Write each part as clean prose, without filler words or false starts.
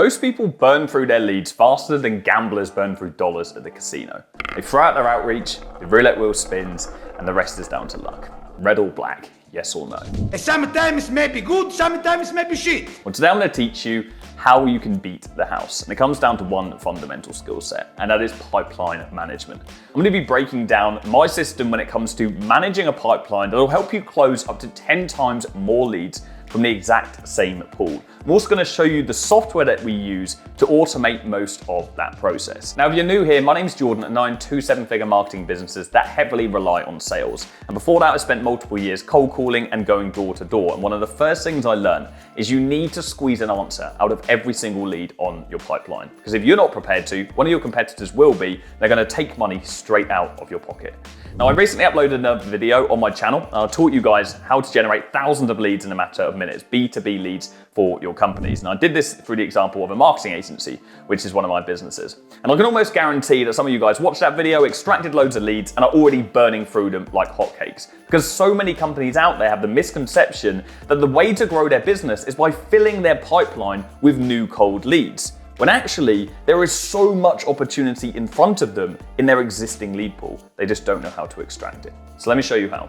Most people burn through their leads faster than gamblers burn through dollars at the casino. They throw out their outreach, the roulette wheel spins, and the rest is down to luck. Red or black, yes or no? Sometimes may be good, sometimes may be shit. Well, today I'm going to teach you how you can beat the house. And it comes down to one fundamental skill set, and that is pipeline management. I'm going to be breaking down my system when it comes to managing a pipeline that will help you close up to 10 times more leads from the exact same pool. I'm also going to show you the software that we use to automate most of that process. Now, if you're new here, my name's Jordan and I own 2 7-figure marketing businesses that heavily rely on sales. And before that, I spent multiple years cold calling and going door to door. And one of the first things I learned is you need to squeeze an answer out of every single lead on your pipeline. Because if you're not prepared to, one of your competitors will be. They're going to take money straight out of your pocket. Now, I recently uploaded another video on my channel. I taught you guys how to generate thousands of leads in a matter of minutes, B2B leads for your companies. And I did this through the example of a marketing agency, which is one of my businesses. And I can almost guarantee that some of you guys watched that video, extracted loads of leads, and are already burning through them like hotcakes. Because so many companies out there have the misconception that the way to grow their business is by filling their pipeline with new cold leads, when actually there is so much opportunity in front of them in their existing lead pool. They just don't know how to extract it. So let me show you how.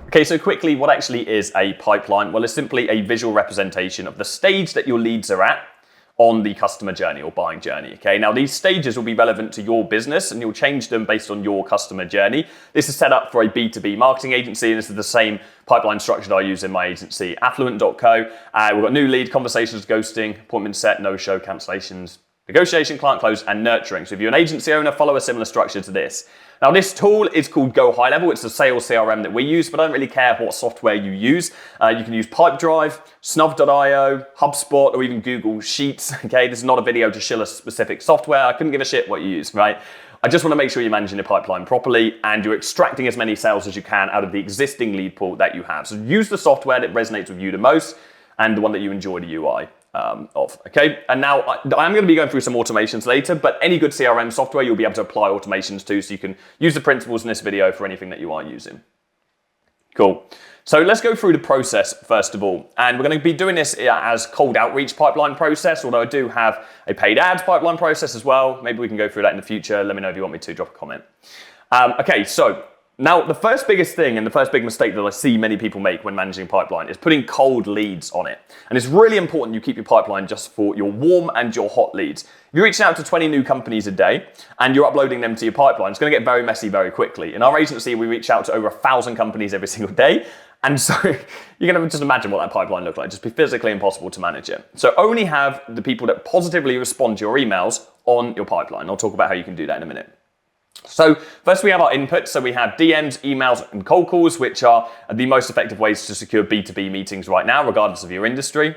Okay, so quickly, what actually is a pipeline? Well, it's simply a visual representation of the stage that your leads are at on the customer journey or buying journey, okay? Now, these stages will be relevant to your business and you'll change them based on your customer journey. This is set up for a B2B marketing agency, and this is the same pipeline structure that I use in my agency, affluent.co. We've got new lead, conversations, ghosting, appointment set, no-show, cancellations, negotiation, client close, and nurturing. So if you're an agency owner, follow a similar structure to this. Now, this tool is called Go High Level. It's the sales CRM that we use, but I don't really care what software you use. You can use Pipedrive, Snuv.io, HubSpot, or even Google Sheets. Okay, this is not a video to shill a specific software. I couldn't give a shit what you use, right? I just want to make sure you're managing your pipeline properly and you're extracting as many sales as you can out of the existing lead pool that you have. So use the software that resonates with you the most and the one that you enjoy the UI of, okay? And now I'm going to be going through some automations later, but any good CRM software you'll be able to apply automations to, so you can use the principles in this video for anything that you are using. Cool. So let's go through the process first of all. And we're going to be doing this as cold outreach pipeline process, although I do have a paid ads pipeline process as well. Maybe we can go through that in the future. Let me know if you want me to, drop a comment. Okay, so now the first biggest thing and the first big mistake that I see many people make when managing pipeline is putting cold leads on it. And it's really important you keep your pipeline just for your warm and your hot leads. If you're reaching out to 20 new companies a day and you're uploading them to your pipeline, it's going to get very messy very quickly. In our agency, we reach out to over 1,000 companies every single day. And so you're going to just imagine what that pipeline looks like. Just be physically impossible to manage it. So only have the people that positively respond to your emails on your pipeline. I'll talk about how you can do that in a minute. So first we have our inputs. So we have DMs, emails, and cold calls, which are the most effective ways to secure B2B meetings right now, regardless of your industry.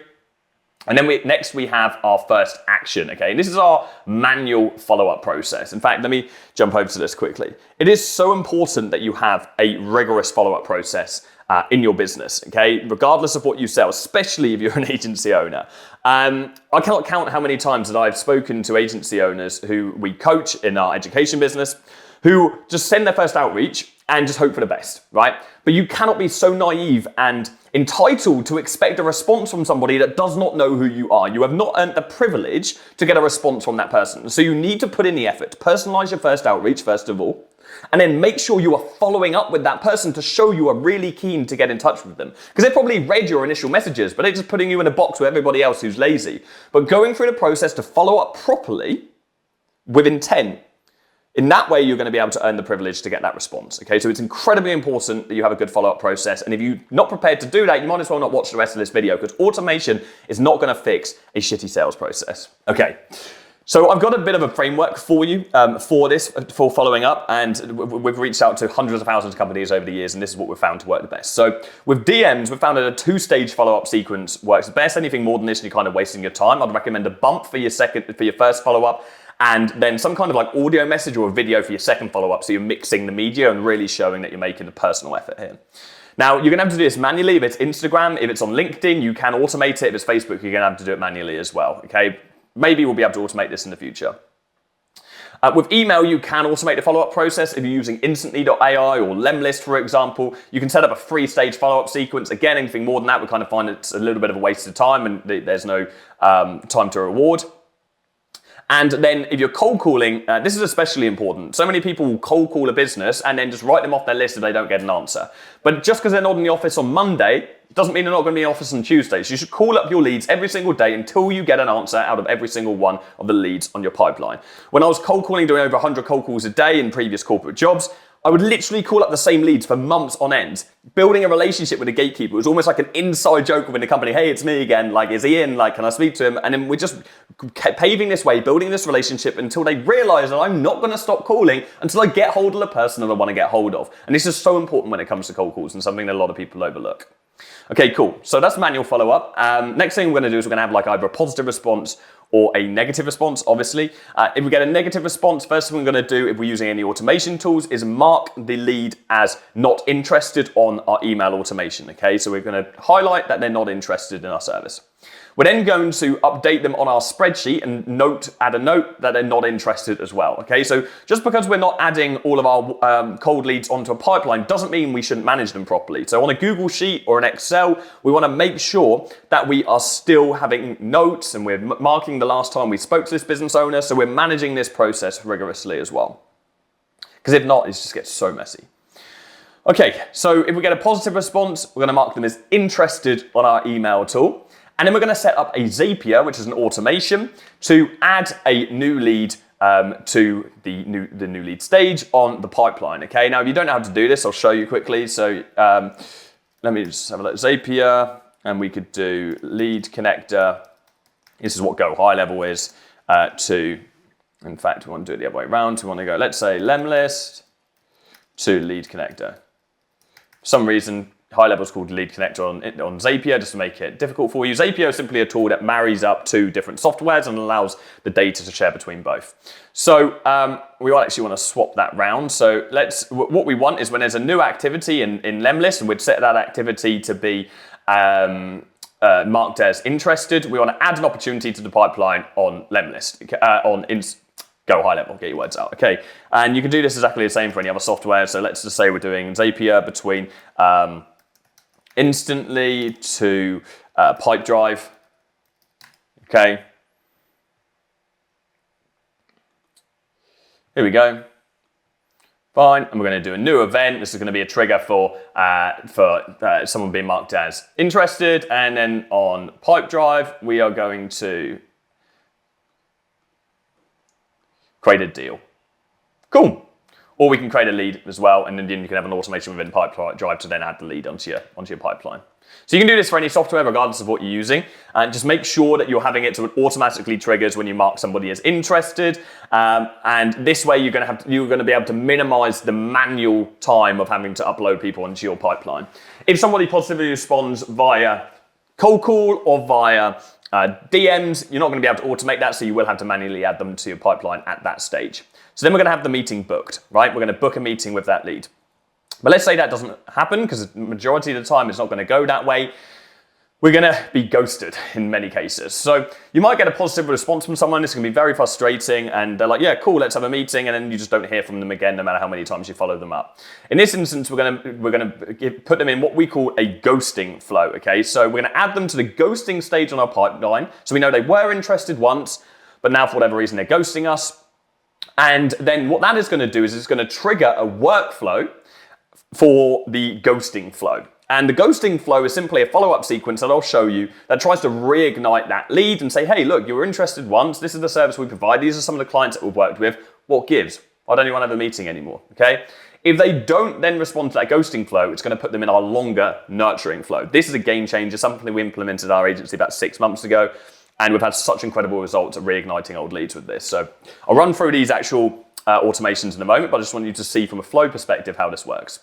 And then next we have our first action, okay? And this is our manual follow-up process. In fact, let me jump over to this quickly. It is so important that you have a rigorous follow-up process in your business, okay? Regardless of what you sell, especially if you're an agency owner. I cannot count how many times that I've spoken to agency owners who we coach in our education business, who just send their first outreach and just hope for the best, right? But you cannot be so naive and entitled to expect a response from somebody that does not know who you are. You have not earned the privilege to get a response from that person. So you need to put in the effort to personalize your first outreach, first of all, and then make sure you are following up with that person to show you are really keen to get in touch with them. Because they probably read your initial messages, but they're just putting you in a box with everybody else who's lazy. But going through the process to follow up properly with intent, in that way, you're going to be able to earn the privilege to get that response. Okay, so it's incredibly important that you have a good follow-up process. And if you're not prepared to do that, you might as well not watch the rest of this video, because automation is not going to fix a shitty sales process. Okay, so I've got a bit of a framework for you for following up. And we've reached out to hundreds of thousands of companies over the years, and this is what we've found to work the best. So with DMs, we've found that a 2-stage follow-up sequence works the best. Anything more than this, and you're kind of wasting your time. I'd recommend a bump for your first follow-up, and then some kind of like audio message or a video for your second follow-up, so you're mixing the media and really showing that you're making a personal effort here. Now, you're going to have to do this manually. If it's Instagram, if it's on LinkedIn, you can automate it. If it's Facebook, you're going to have to do it manually as well, okay? Maybe we'll be able to automate this in the future. With email, you can automate the follow-up process. If you're using Instantly.ai or Lemlist, for example, you can set up a 3-stage follow-up sequence. Again, anything more than that, we kind of find it's a little bit of a waste of time and there's no time to reward. And then if you're cold calling, this is especially important. So many people will cold call a business and then just write them off their list if they don't get an answer. But just because they're not in the office on Monday, doesn't mean they're not going to be in the office on Tuesday. So you should call up your leads every single day until you get an answer out of every single one of the leads on your pipeline. When I was cold calling, doing over 100 cold calls a day in previous corporate jobs, I would literally call up the same leads for months on end. Building a relationship with a gatekeeper was almost like an inside joke within the company. Hey, it's me again. Like, is he in? Like, can I speak to him? And then we're just kept paving this way, building this relationship until they realize that I'm not going to stop calling until I get hold of the person that I want to get hold of. And this is so important when it comes to cold calls and something that a lot of people overlook. Okay, cool. So that's manual follow-up. Next thing we're going to do is we're going to have like either a positive response or a negative response, obviously. If we get a negative response, first thing we're going to do if we're using any automation tools is mark the lead as not interested on our email automation, okay? So we're going to highlight that they're not interested in our service. We're then going to update them on our spreadsheet and add a note that they're not interested as well, okay? So just because we're not adding all of our cold leads onto a pipeline doesn't mean we shouldn't manage them properly. So on a Google Sheet or an Excel, we want to make sure that we are still having notes and we're marking the last time we spoke to this business owner, so we're managing this process rigorously as well. Because if not, it just gets so messy. Okay, so if we get a positive response, we're going to mark them as interested on our email tool. And then we're going to set up a Zapier, which is an automation, to add a new lead to the new lead stage on the pipeline. Okay, now if you don't know how to do this, I'll show you quickly. So let me just have a look. Zapier, and we could do lead connector. This is what Go High Level is in fact, we want to do it the other way around. We want to go, let's say, Lemlist to lead connector. For some reason, High Level is called Lead Connector on Zapier, just to make it difficult for you. Zapier is simply a tool that marries up two different softwares and allows the data to share between both. So we actually want to swap that round. So what we want is when there's a new activity in Lemlist, and we'd set that activity to be marked as interested, we want to add an opportunity to the pipeline on Lemlist, Go High Level, get your words out, okay? And you can do this exactly the same for any other software. So let's just say we're doing Zapier between instantly to pipe drive, okay? Here we go. Fine, and we're going to do a new event. This is going to be a trigger for someone being marked as interested, and then on pipe drive, we are going to create a deal. Cool. Or we can create a lead as well, and then you can have an automation within pipe drive to then add the lead onto your pipeline. So you can do this for any software, regardless of what you're using, and just make sure that you're having it so it automatically triggers when you mark somebody as interested. And this way, you're going to be able to minimize the manual time of having to upload people into your pipeline. If somebody positively responds via cold call or via DMs, you're not going to be able to automate that, so you will have to manually add them to your pipeline at that stage. So then we're going to have the meeting booked, right? We're going to book a meeting with that lead. But let's say that doesn't happen, because the majority of the time it's not going to go that way. We're going to be ghosted in many cases. So you might get a positive response from someone. It's going to be very frustrating, and they're like, yeah, cool, let's have a meeting, and then you just don't hear from them again, no matter how many times you follow them up. In this instance, we're going to put them in what we call a ghosting flow, okay? So we're going to add them to the ghosting stage on our pipeline. So we know they were interested once, but now for whatever reason they're ghosting us. And then what that is going to do is it's going to trigger a workflow for the ghosting flow. And the ghosting flow is simply a follow-up sequence that I'll show you that tries to reignite that lead and say, hey, look, you were interested once. This is the service we provide. These are some of the clients that we've worked with. What gives? I don't even want to have a meeting anymore, okay? If they don't then respond to that ghosting flow, it's going to put them in our longer nurturing flow. This is a game changer, something we implemented at our agency about 6 months ago. And we've had such incredible results at reigniting old leads with this. So I'll run through these actual automations in a moment, but I just want you to see from a flow perspective how this works.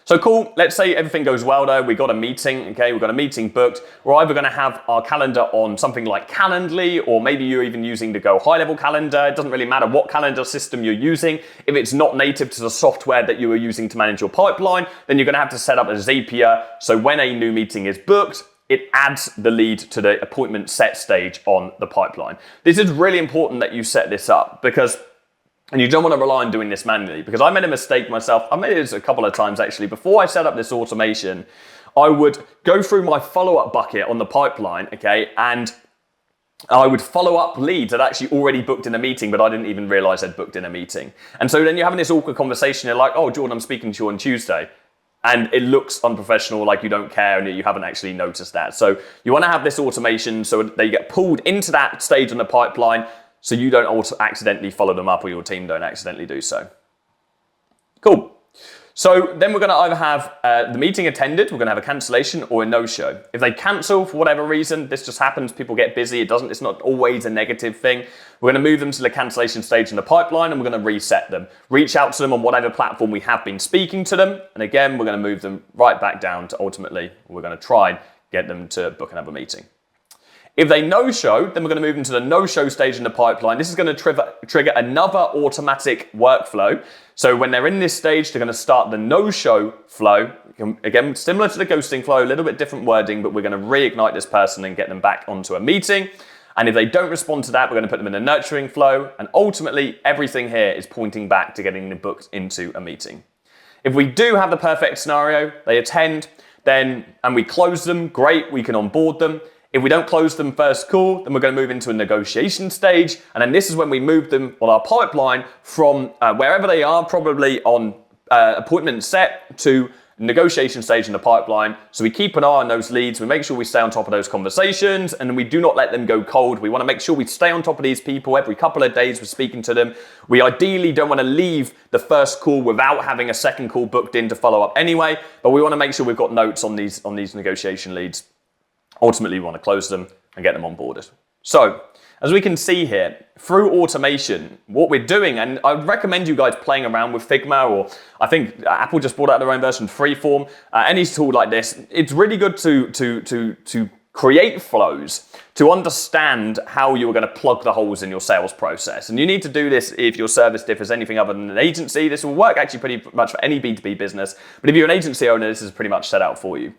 So cool, let's say everything goes well though, we got a meeting, okay, we've got a meeting booked. We're either gonna have our calendar on something like Calendly, or maybe you're even using the Go High Level calendar. It doesn't really matter what calendar system you're using. If it's not native to the software that you are using to manage your pipeline, then you're gonna have to set up a Zapier, so when a new meeting is booked, it adds the lead to the appointment set stage on the pipeline. This is really important that you set this up, and you don't want to rely on doing this manually, because I made a mistake myself. I made it a couple of times actually. Before I set up this automation, I would go through my follow-up bucket on the pipeline, okay, and I would follow up leads that actually already booked in a meeting, but I didn't even realize they'd booked in a meeting. And so then you're having this awkward conversation. You're like, oh, Jordan, I'm speaking to you on Tuesday. And it looks unprofessional, like you don't care and you haven't actually noticed that. So you want to have this automation so they get pulled into that stage in the pipeline so you don't also accidentally follow them up or your team don't accidentally do so. Cool. So then we're going to either have the meeting attended, we're going to have a cancellation or a no-show. If they cancel for whatever reason, this just happens, people get busy, it's not always a negative thing. We're going to move them to the cancellation stage in the pipeline and we're going to reset them. Reach out to them on whatever platform we have been speaking to them. And again, we're going to move them right back down to ultimately, we're going to try and get them to book another meeting. If they no-show, then we're going to move into the no-show stage in the pipeline. This is going to trigger another automatic workflow. So when they're in this stage, they're going to start the no-show flow. Again, similar to the ghosting flow, a little bit different wording, but we're going to reignite this person and get them back onto a meeting. And if they don't respond to that, we're going to put them in a nurturing flow. And ultimately, everything here is pointing back to getting them booked into a meeting. If we do have the perfect scenario, they attend, and we close them, great, we can onboard them. If we don't close them first call, then we're going to move into a negotiation stage. And then this is when we move them on our pipeline from wherever they are, probably on appointment set, to negotiation stage in the pipeline. So we keep an eye on those leads. We make sure we stay on top of those conversations and we do not let them go cold. We want to make sure we stay on top of these people every couple of days. We're speaking to them. We ideally don't want to leave the first call without having a second call booked in to follow up anyway, but we want to make sure we've got notes on these negotiation leads. Ultimately, we want to close them and get them onboarded. So, as we can see here, through automation, what we're doing, and I would recommend you guys playing around with Figma, or I think Apple just brought out their own version, Freeform, any tool like this. It's really good to create flows, to understand how you're going to plug the holes in your sales process. And you need to do this if your service differs anything other than an agency. This will work actually pretty much for any B2B business, but if you're an agency owner, this is pretty much set out for you.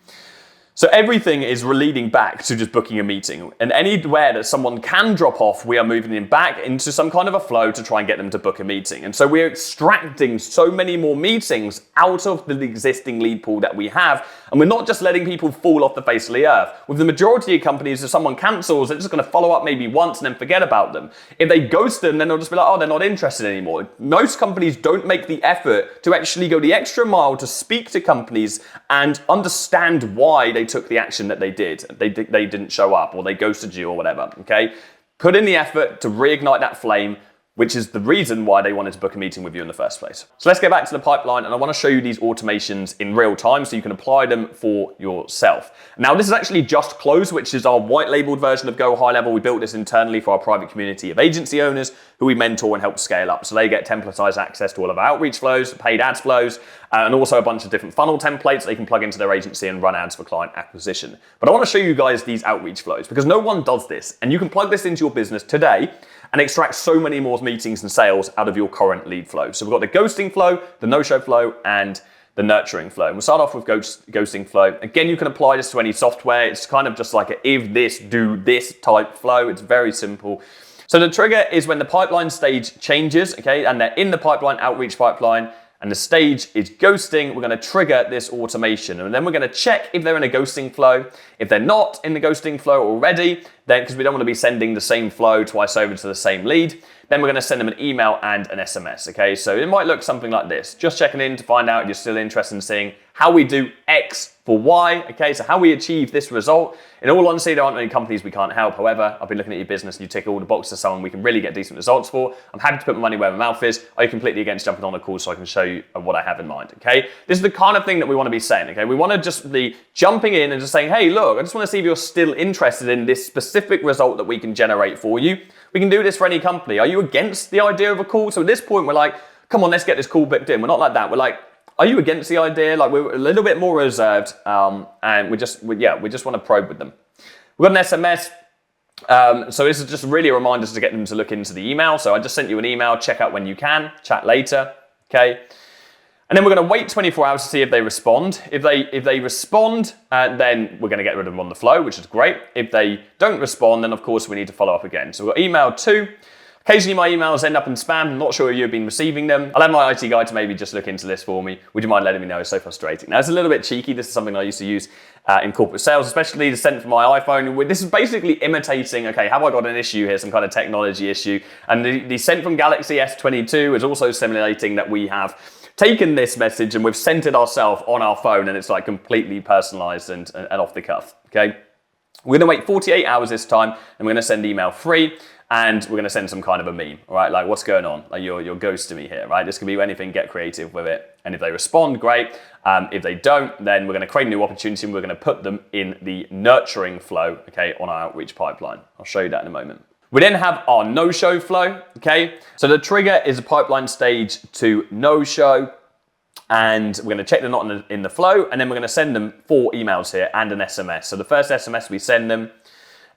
So everything is leading back to just booking a meeting. And anywhere that someone can drop off, we are moving them back into some kind of a flow to try and get them to book a meeting. And so we're extracting so many more meetings out of the existing lead pool that we have. And we're not just letting people fall off the face of the earth. With the majority of companies, if someone cancels, they're just going to follow up maybe once and then forget about them. If they ghost them, then they'll just be like, oh, they're not interested anymore. Most companies don't make the effort to actually go the extra mile to speak to companies and understand why they took the action that they did. They didn't show up or they ghosted you or whatever, okay? Put in the effort to reignite that flame, which is the reason why they wanted to book a meeting with you in the first place. So let's get back to the pipeline, and I want to show you these automations in real time so you can apply them for yourself. Now, this is actually JustClose, which is our white labeled version of Go High Level. We built this internally for our private community of agency owners who we mentor and help scale up. So they get templatized access to all of our outreach flows, paid ads flows, and also a bunch of different funnel templates they can plug into their agency and run ads for client acquisition. But I want to show you guys these outreach flows because no one does this, and you can plug this into your business today and extract so many more meetings and sales out of your current lead flow. So we've got the ghosting flow, the no-show flow, and the nurturing flow. And we'll start off with ghosting flow. Again, you can apply this to any software. It's kind of just like a if this, do this type flow. It's very simple. So the trigger is when the pipeline stage changes, okay, and they're in the pipeline, outreach pipeline, and the stage is ghosting. We're going to trigger this automation, and then we're going to check if they're in a ghosting flow. If they're not in the ghosting flow already, then because we don't want to be sending the same flow twice over to the same lead, then we're going to send them an email and an SMS, okay? So it might look something like this. Just checking in to find out if you're still interested in seeing how we do X for Y, okay? So how we achieve this result. In all honesty, there aren't many companies we can't help. However, I've been looking at your business and you tick all the boxes of someone we can really get decent results for. I'm happy to put my money where my mouth is. Are you completely against jumping on a call so I can show you what I have in mind, okay? This is the kind of thing that we want to be saying, okay? We want to just be jumping in and just saying, hey, look, I just want to see if you're still interested in this specific result that we can generate for you. We can do this for any company. Are you against the idea of a call? So at this point, we're like, come on, let's get this call booked in. We're not like that. We're like, are you against the idea? Like, we're a little bit more reserved, and we just want to probe with them. We've got an SMS. So this is just really a reminder to get them to look into the email. So I just sent you an email. Check out when you can. Chat later. Okay. And then we're going to wait 24 hours to see if they respond. If they respond, then we're going to get rid of them on the flow, which is great. If they don't respond, then of course we need to follow up again. So we've got email 2, Occasionally my emails end up in spam. I'm not sure if you've been receiving them. I'll have my IT guy to maybe just look into this for me. Would you mind letting me know? It's so frustrating. Now, it's a little bit cheeky. This is something I used to use in corporate sales, especially the sent from my iPhone. This is basically imitating, okay, have I got an issue here, some kind of technology issue? And the sent from Galaxy S22 is also simulating that we have taken this message and we've sent it ourselves on our phone, and it's like completely personalized and off the cuff, okay? We're gonna wait 48 hours this time, and we're gonna send email 3. And we're going to send some kind of a meme, all right? Like, what's going on? Like, you're ghosting me here, right? This can be anything, get creative with it. And if they respond, great. If they don't, then we're going to create a new opportunity and we're going to put them in the nurturing flow, okay, on our outreach pipeline. I'll show you that in a moment. We then have our no-show flow, okay? So the trigger is a pipeline stage to no-show, and we're going to check they're not in the flow, and then we're going to send them 4 emails here and an SMS. So the first SMS we send them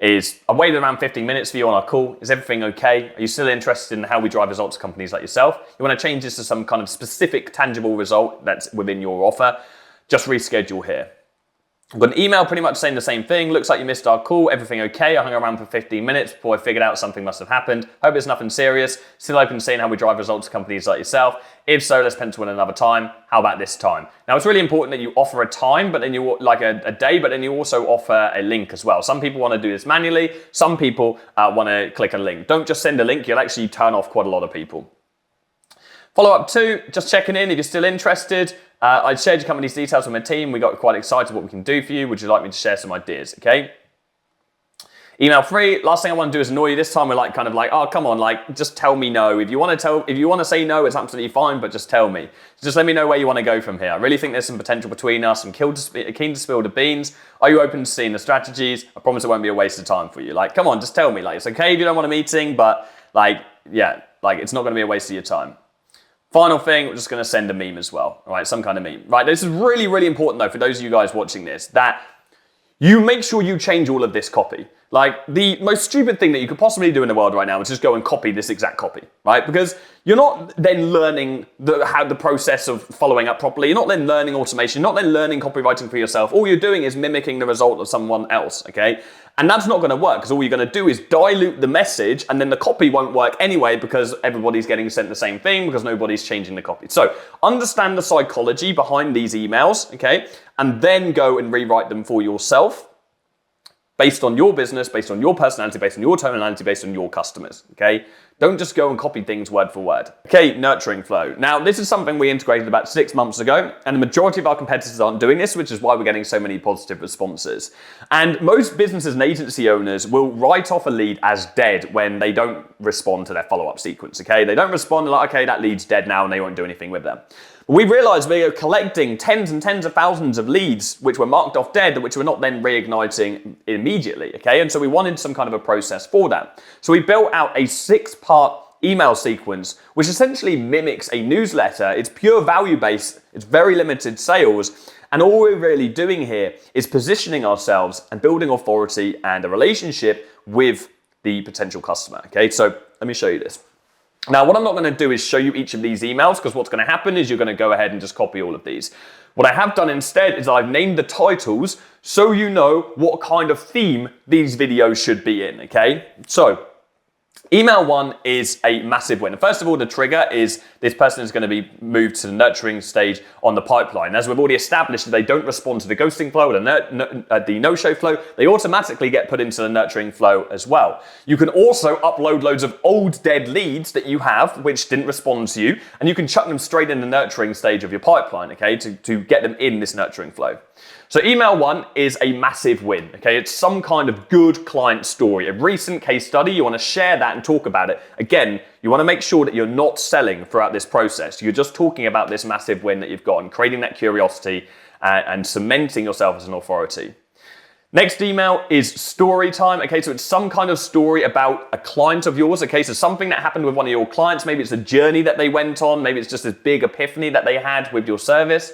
is, I waited around 15 minutes for you on our call. Is everything okay? Are you still interested in how we drive results to companies like yourself? You want to change this to some kind of specific, tangible result that's within your offer? Just reschedule here. I've got an email pretty much saying the same thing. Looks like you missed our call. Everything okay? I hung around for 15 minutes before I figured out something must have happened. Hope it's nothing serious. Still open to seeing how we drive results to companies like yourself. If so, let's pencil in another time. How about this time? Now, it's really important that you offer a time, but then you like a day, but then you also offer a link as well. Some people want to do this manually. Some people want to click a link. Don't just send a link. You'll actually turn off quite a lot of people. Follow-up 2, just checking in if you're still interested. I shared your company's details with my team. We got quite excited what we can do for you. Would you like me to share some ideas, okay? Email 3, last thing I want to do is annoy you. This time we're like, kind of like, oh, come on, like, just tell me no. If you want to say no, it's absolutely fine, but just tell me. Just let me know where you want to go from here. I really think there's some potential between us. I'm keen to spill the beans. Are you open to seeing the strategies? I promise it won't be a waste of time for you. Like, come on, just tell me. Like, it's okay if you don't want a meeting, but like, yeah, like, it's not going to be a waste of your time. Final thing, we're just going to send a meme as well, all right? Some kind of meme, right? This is really, really important though for those of you guys watching this, that you make sure you change all of this copy. Like, the most stupid thing that you could possibly do in the world right now is just go and copy this exact copy, right? Because you're not then learning the process of following up properly. You're not then learning automation. You're not then learning copywriting for yourself. All you're doing is mimicking the result of someone else, okay? And that's not going to work, because all you're going to do is dilute the message, and then the copy won't work anyway because everybody's getting sent the same thing because nobody's changing the copy. So understand the psychology behind these emails, okay? And then go and rewrite them for yourself, based on your business, based on your personality, based on your tonality, based on your customers, okay? Don't just go and copy things word for word. Okay, nurturing flow. Now, this is something we integrated about 6 months ago, and the majority of our competitors aren't doing this, which is why we're getting so many positive responses. And most businesses and agency owners will write off a lead as dead when they don't respond to their follow-up sequence, okay? They don't respond, like, okay, that lead's dead now, and they won't do anything with them. We realized we are collecting tens and tens of thousands of leads which were marked off dead, which were not then reigniting immediately, okay? And so we wanted some kind of a process for that. So we built out a 6-part email sequence, which essentially mimics a newsletter. It's pure value-based, it's very limited sales, and all we're really doing here is positioning ourselves and building authority and a relationship with the potential customer, okay? So let me show you this. Now, what I'm not going to do is show you each of these emails, because what's going to happen is you're going to go ahead and just copy all of these. What I have done instead is I've named the titles so you know what kind of theme these videos should be in, okay? So, email 1 is a massive win. First of all, the trigger is this person is going to be moved to the nurturing stage on the pipeline. As we've already established, if they don't respond to the ghosting flow or the no-show flow, they automatically get put into the nurturing flow as well. You can also upload loads of old dead leads that you have which didn't respond to you, and you can chuck them straight in the nurturing stage of your pipeline, okay, to get them in this nurturing flow. So email 1 is a massive win, okay? It's some kind of good client story, a recent case study. You want to share that and talk about it. Again, you want to make sure that you're not selling throughout this process. You're just talking about this massive win that you've got and creating that curiosity and cementing yourself as an authority. Next email is story time. Okay, so it's some kind of story about a client of yours. Okay, so something that happened with one of your clients. Maybe it's a journey that they went on. Maybe it's just this big epiphany that they had with your service.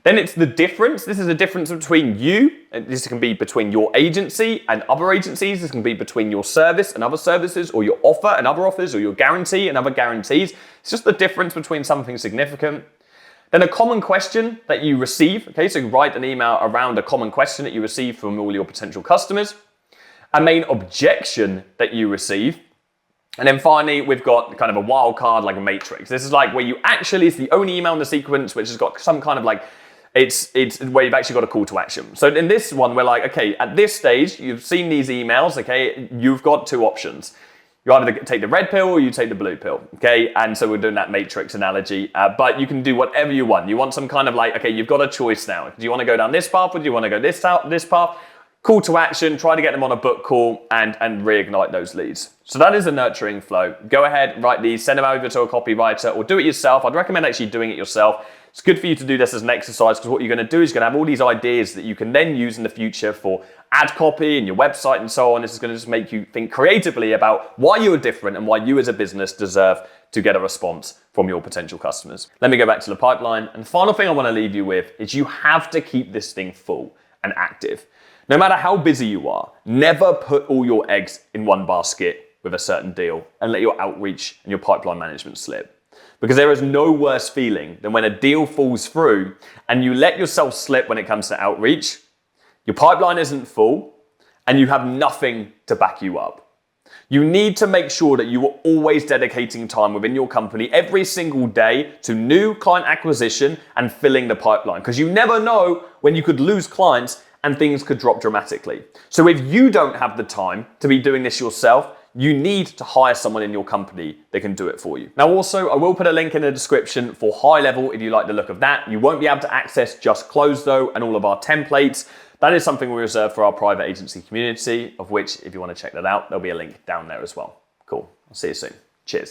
Then it's the difference. This is a difference between you. This can be between your agency and other agencies. This can be between your service and other services, or your offer and other offers, or your guarantee and other guarantees. It's just the difference between something significant. Then a common question that you receive. Okay, so you write an email around a common question that you receive from all your potential customers. A main objection that you receive. And then finally, we've got kind of a wild card, like a matrix. This is like where it's the only email in the sequence which has got some kind of like, it's where you've actually got a call to action. So in this one, we're like, okay, at this stage, you've seen these emails, okay, you've got two options. You either take the red pill or you take the blue pill, okay? And so we're doing that matrix analogy, but you can do whatever you want. You want some kind of like, okay, you've got a choice now. Do you want to go down this path or do you want to go this path? Call to action, try to get them on a book call and reignite those leads. So that is a nurturing flow. Go ahead, write these, send them over to a copywriter or do it yourself. I'd recommend actually doing it yourself. It's good for you to do this as an exercise because what you're going to do is you're going to have all these ideas that you can then use in the future for ad copy and your website and so on. This is going to just make you think creatively about why you are different and why you as a business deserve to get a response from your potential customers. Let me go back to the pipeline. And the final thing I want to leave you with is you have to keep this thing full and active. No matter how busy you are, never put all your eggs in one basket with a certain deal and let your outreach and your pipeline management slip. Because there is no worse feeling than when a deal falls through and you let yourself slip when it comes to outreach, your pipeline isn't full, and you have nothing to back you up. You need to make sure that you are always dedicating time within your company every single day to new client acquisition and filling the pipeline. Because you never know when you could lose clients and things could drop dramatically. So if you don't have the time to be doing this yourself, you need to hire someone in your company that can do it for you. Now also, I will put a link in the description for high level if you like the look of that. You won't be able to access JustClose though and all of our templates. That is something we reserve for our private agency community, of which if you want to check that out, there'll be a link down there as well. Cool, I'll see you soon.